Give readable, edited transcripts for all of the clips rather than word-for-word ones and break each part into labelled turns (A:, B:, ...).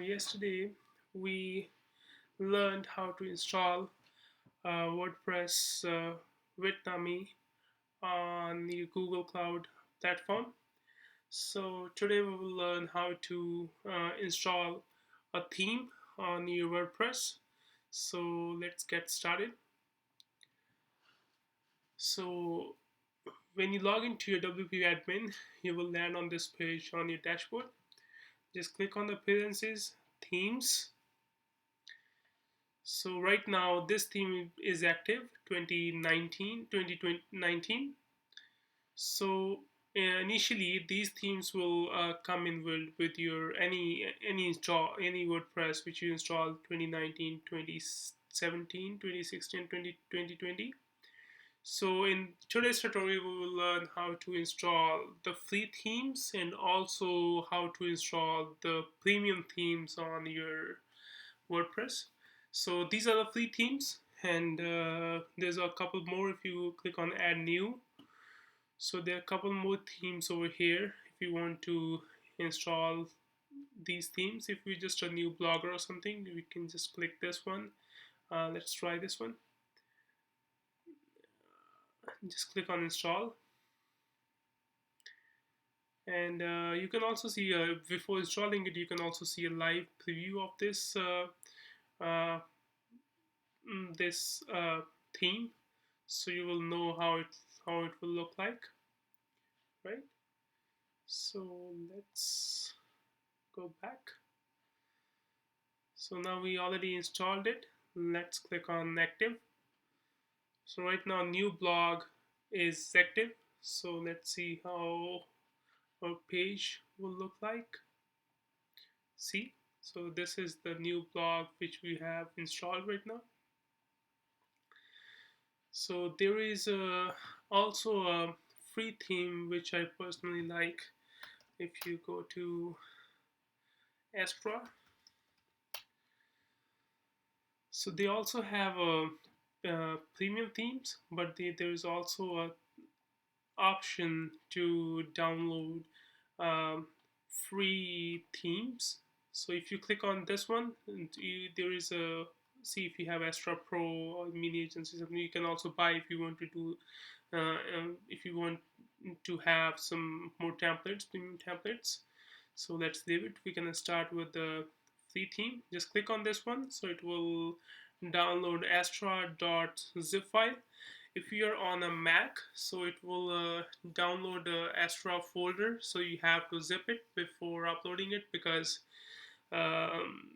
A: Yesterday we learned how to install WordPress Bitnami on the Google Cloud platform. So today we will learn how to install a theme on your WordPress. So let's get started. So when you log into your WP admin, you will land on this page on your dashboard. Just click on the appearances, themes. So right now this theme is active 2019. So initially these themes will come in with your any install any WordPress which you install 2019, 2017, 2016, 2020. So in today's tutorial we will learn how to install the free themes and also how to install the premium themes on your WordPress. So these are the free themes, and there's a couple more if you click on add new. So there are a couple more themes over here if you want to install these themes. If you're just a new blogger or something, we can just click this one. Let's try this one. Just click on install, and you can also see before installing it, you can also see a live preview of uh, this theme, so you will know how it will look like, right? So let's go back. So now we already installed it. Let's click on active. So right now new blog is active. So let's see how our page will look like. See, so this is the new blog which we have installed right now. So there is also a free theme which I personally like. If you go to Astra, so they also have premium themes, but there is also a option to download um, free themes. So if you click on this one, there is a see if you have Astra Pro or Mini Agency something. You can also buy if you want to do if you want to have some more templates, premium templates. So let's leave it. We can start with the free theme. Just click on this one, so it will download astra.zip file. If you're on a Mac, so it will download the Astra folder, so you have to zip it before uploading it, because um,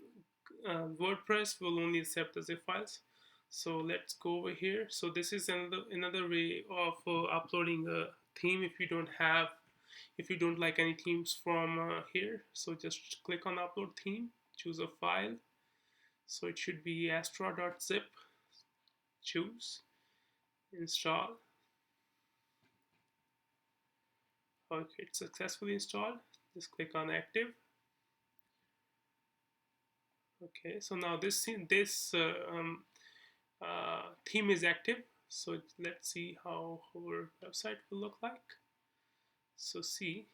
A: WordPress will only accept the zip files. So let's go over here. So this is another way of uploading a theme if you don't like any themes from here. So just click on upload theme, choose a file. So it should be astra.zip, choose, install. Okay, it's successfully installed. Just click on active. Okay, so now this theme is active. So let's see how our website will look like. So see,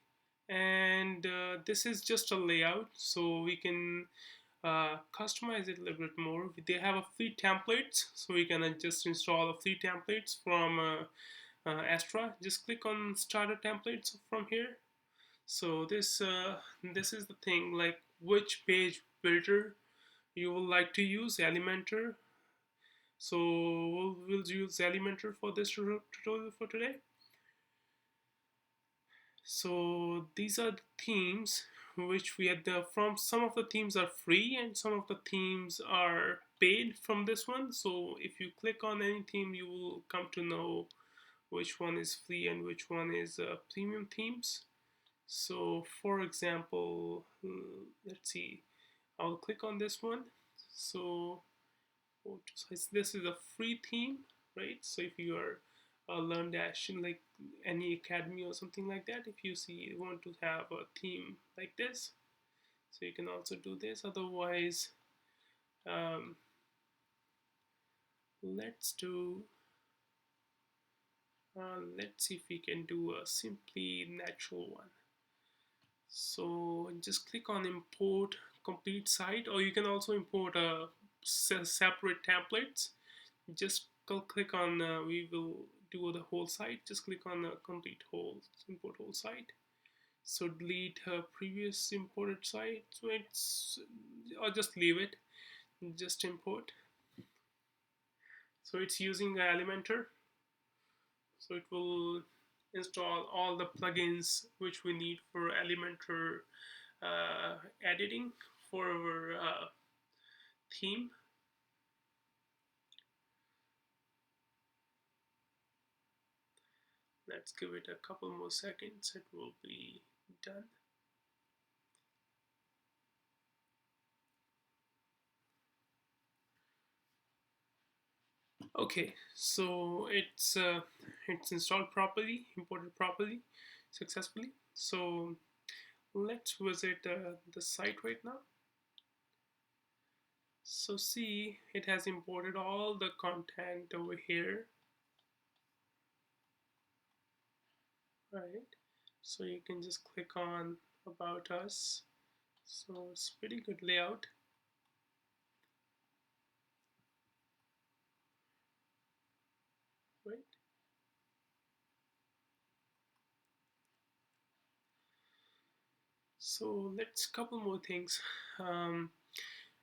A: and this is just a layout, so we can customize it a little bit more. They have a free templates, so we can just install a free templates from Astra. Just click on starter templates from here. So this is the thing, like which page builder you would like to use. Elementor. So we'll use Elementor for this tutorial for today. So these are the themes which we had from. Some of the themes are free and some of the themes are paid from this one. So if you click on any theme, you will come to know which one is free and which one is premium themes. So for example, let's see, I'll click on this one. So this is a free theme, right? So if you are Learn Dash in like any academy or something like that, if you see you want to have a theme like this, so you can also do this. Otherwise, um, let's do let's see if we can do a simply natural one. So just click on import complete site, or you can also import separate templates. Just click on we will do the whole site. Just click on the complete whole import whole site. So delete previous imported site. So it's, or just leave it. Just import. So it's using Elementor. So it will install all the plugins which we need for Elementor editing for our theme. Let's give it a couple more seconds. It will be done. Okay, so it's installed properly, imported properly, successfully. So let's visit the site right now. So see, it has imported all the content over here, right? So you can just click on About Us. So it's pretty good layout. Right? So let's couple more things.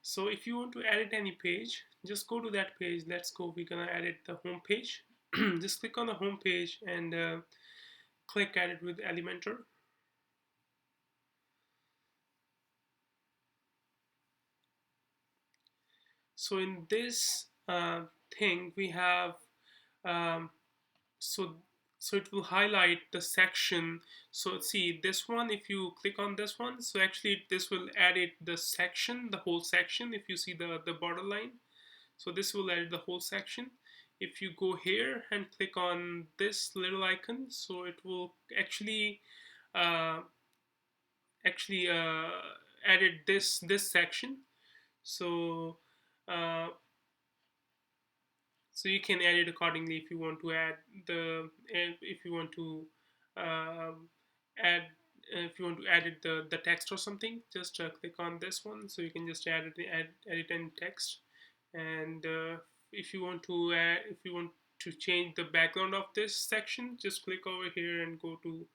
A: So if you want to edit any page, just go to that page. Let's go. We're gonna edit the home page. Just click on the home page and click Edit with Elementor. So in this thing, we have um, so so it will highlight the section. So see this one, if you click on this one, so actually this will edit the section, the whole section. If you see the borderline, so this will edit the whole section. If you go here and click on this little icon, so it will uh, actually edit this section. So uh, so you can edit accordingly if you want to add the if you want to um, add if you want to edit the text or something, just click on this one. So you can just edit any text. And if you want to if you want to change the background of this section, just click over here and go to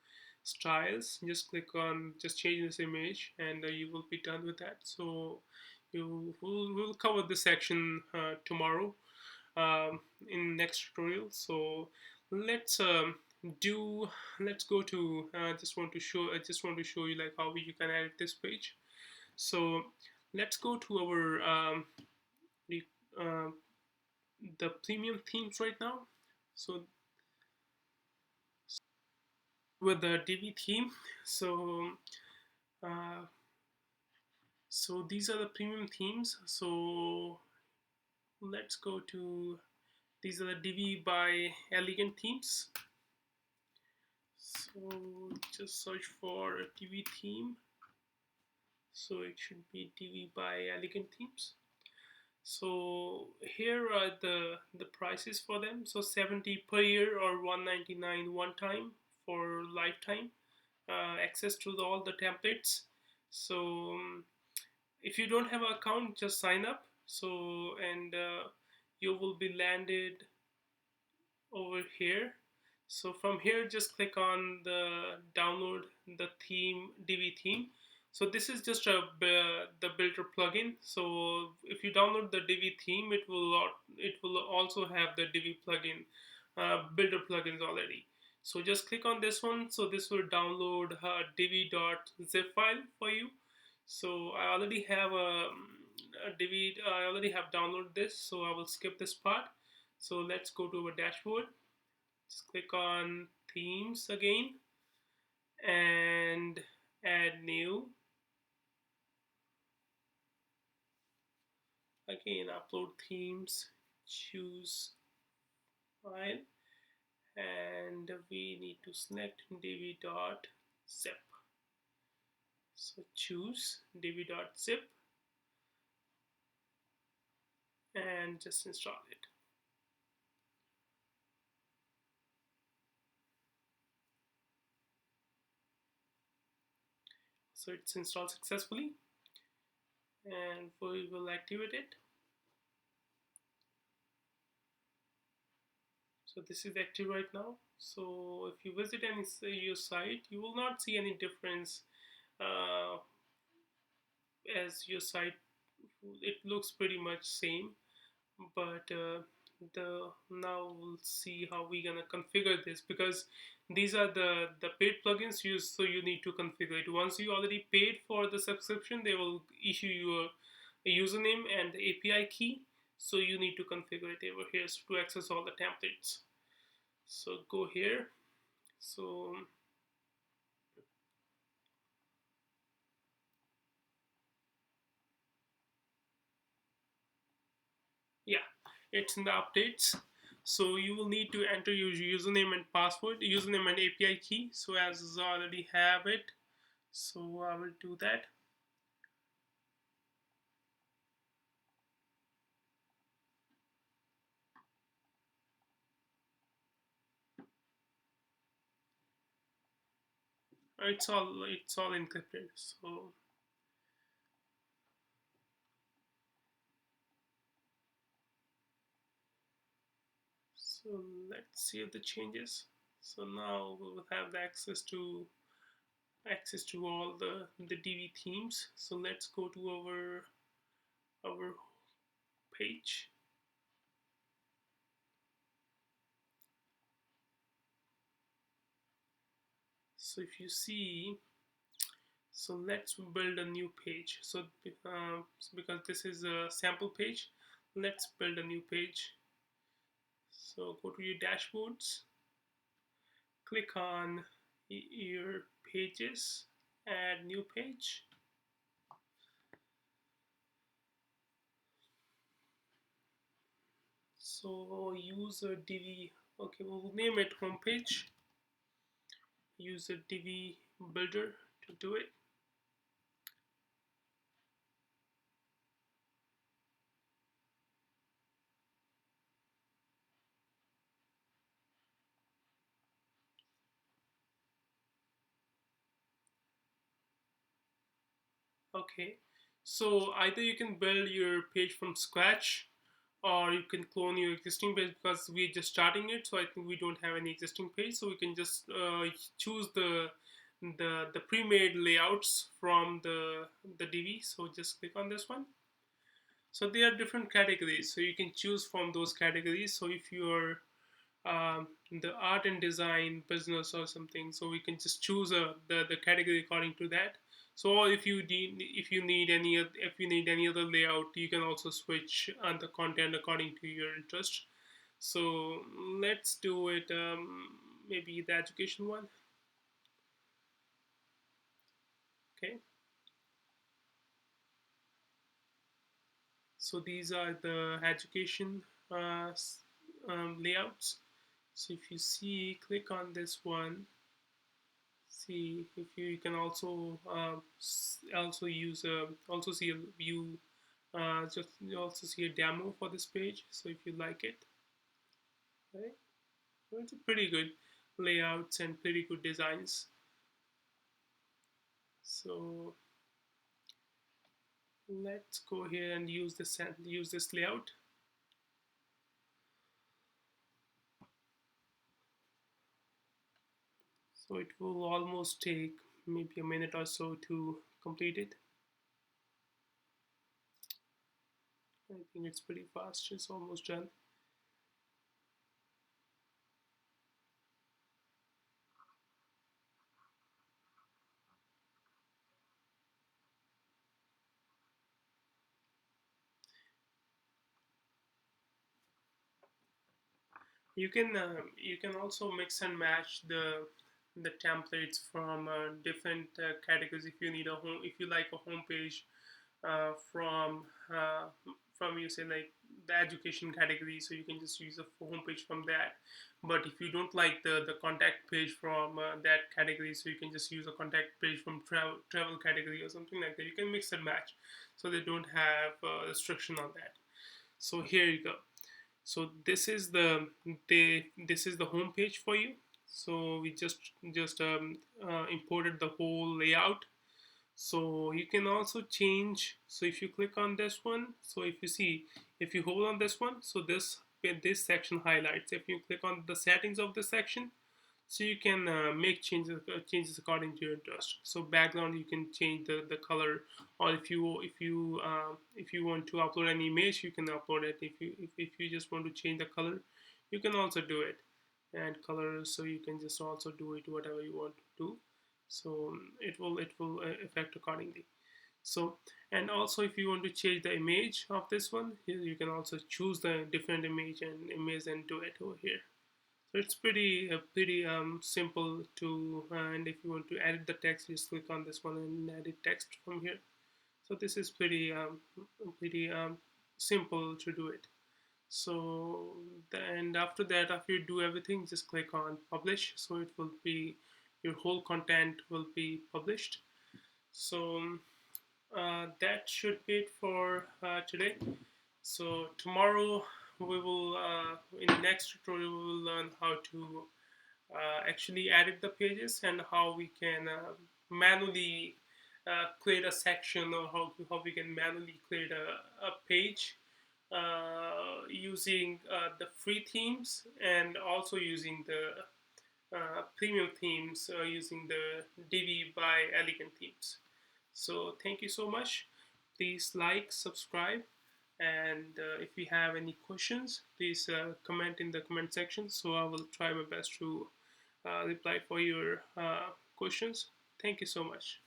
A: styles. Just click on just change this image, and you will be done with that. So we'll cover this section tomorrow in next tutorial. So let's do let's go to I just want to show you like how you can edit this page. So let's go to our the, uh, the premium themes right now. So with the Divi theme, so uh, so these are the premium themes. So let's go to, these are the Divi by Elegant themes. So just search for Divi theme. So it should be Divi by Elegant themes. So here are the prices for them. So 70 per year or 199 one time for lifetime access to all the templates. So if you don't have an account, just sign up. So and you will be landed over here. So from here, just click on the download the theme, Divi theme. So this is just the builder plugin. So if you download the Divi theme, it will also have the Divi plugin builder plugins already. So just click on this one. So this will download divi.zip file for you. So I already have a Divi. I already have downloaded this. So I will skip this part. So let's go to our dashboard. Just click on themes again and add new. Again, upload themes, choose file, and we need to select divi.zip. So choose divi.zip and just install it. So it's installed successfully. and we will activate it. So this is active right now. So if you visit any your site, you will not see any difference uh, as your site. It looks pretty much same, but the now we'll see how we gonna configure this, because these are the paid plugins used, so you need to configure it. Once you already paid for the subscription, they will issue you a username and the API key, so you need to configure it over here to access all the templates. So go here. So yeah, it's in the updates. So you will need to enter your username and password, username and API key. So as I already have it, so I will do that. It's all encrypted. So let's see the changes. So now we will have the access to all the Divi themes. So let's go to our page. So if you see, so let's build a new page. So because this is a sample page, let's build a new page. So go to your dashboards, click on your pages, add new page. So use a Divi, okay, we'll name it homepage. Use a Divi builder to do it. Okay, so either you can build your page from scratch, or you can clone your existing page, because we're just starting it. So I think we don't have any existing page, so we can just choose the pre-made layouts from the Divi. So just click on this one. So there are different categories, so you can choose from those categories. So if you're the art and design business or something, so we can just choose the category according to that. So if you need any other layout, you can also switch on the content according to your interest. So let's do it, maybe the education one. Okay, so these are the education layouts. So if you see, click on this one. See if you can also also use also see a view, just you also see a demo for this page. So if you like it, right, so it's a pretty good layouts and pretty good designs. So let's go here and use this layout. So it will almost take maybe a minute or so to complete it. I think it's pretty fast. It's almost done. You can also mix and match the templates from different categories. If you need a home, if you like a home page uh, from you say like the education category, so you can just use a home page from that. But if you don't like the contact page from that category, so you can just use a contact page from travel category or something like that. You can mix and match, so they don't have restriction on that. So here you go. So this is the home page for you. So we just imported the whole layout. So you can also change. So if you click on this one, so if you see, if you hold on this one, so this section highlights. If you click on the settings of this section, so you can make changes according to your interest. So background, you can change the color, or if you want to upload an image, you can upload it. If you just want to change the color, you can also do it. And colors, so you can just also do it whatever you want to do. So it will affect accordingly. So, and also if you want to change the image of this one, here you can also choose the different image and do it over here. So it's pretty simple to, and if you want to edit the text, just click on this one and edit text from here. So this is pretty simple to do it. So and after that, after you do everything, just click on publish. So it will be, your whole content will be published. So that should be it for today. So tomorrow we will, in the next tutorial, we will learn how to actually edit the pages, and how we can manually create a section, or how we can manually create a page using the free themes, and also using the premium themes, using the Divi by Elegant themes. So thank you so much. Please like, subscribe, and if you have any questions, please comment in the comment section. So I will try my best to reply for your questions. Thank you so much.